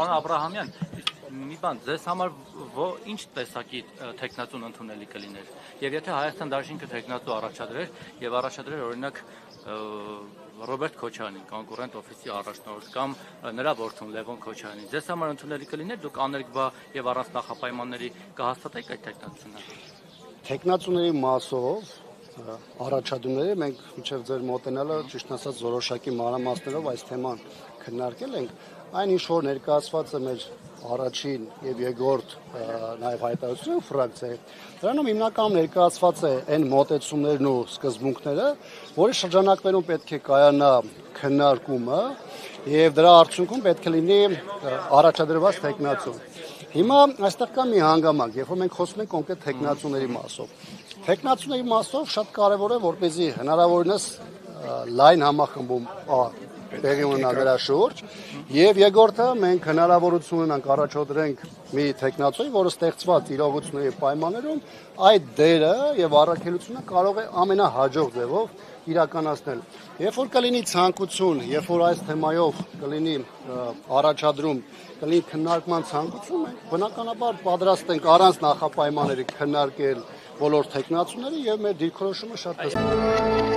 Պարոն Աբրահամյան, մի բան, ձեզ համար ինչ տեսակի թեկնածուն ընդունելի կլիներ։ Եվ եթե Հայաստան Դաշինքը թեկնածու առաջադրեր եւ առաջադրեր օրինակ Ռոբերտ Քոչարյանին, կոնկուրենտ օֆիսի առաջնորդ կամ նրա որդուն Լևոն Քոչարյանին, ձեզ համար ընդունելի կլիներ, դուք աներկբա եւ առանց նախապայմանների կհաստատեիք այդ թեկնածությունը։ Թեկնածուների մասով առաջադրումները մենք մինչև ձեր մոտենալը ճիշտ ասած որոշակի մանրամասներով այս թեման քննարկել ենք, այն ինչ որ ներկայացված է մեր առաջին եւ երկրորդ նաեւ հայտարարությունները ֆրակցիայի դրանում հիմնականում ներկայացված է այն մոտեցումներն ու սկզբունքները, որի շրջանակներում պետք է կայանա քննարկումը եւ դրա արդյունքում պետք է լինի առաջադրված թեկնածու։ Հիմա այստեղ կա մի հանգամանք, երբ որ մենք խոսում ենք կոնկրետ թեկնածուների մասով։ Թեկնածուների մասով շատ կարևոր է, որպեսզի հնարավորինս լայն համախմբում տեղի ունենա դրա շուրջ, եւ երկրորդը մենք հնարավորություն ունենք առաջադրենք մի թեկնածուի, որը ստեղծված իրողությունների պայմաններում այդ դերը եւ առաքելությունը կարող է ամենահաջող ձևով իրականացնել։ Երբ որ կլինի ցանկություն, երբ որ այս թեմայով կլինի առաջադրում, կլինի քննարկման ցանկություն, մենք բնականաբար պատրաստ ենք առանց նախապայմանների քննարկել բոլոր թեկնածուները եւ մեր դիրքորոշումը շատ հստակ է։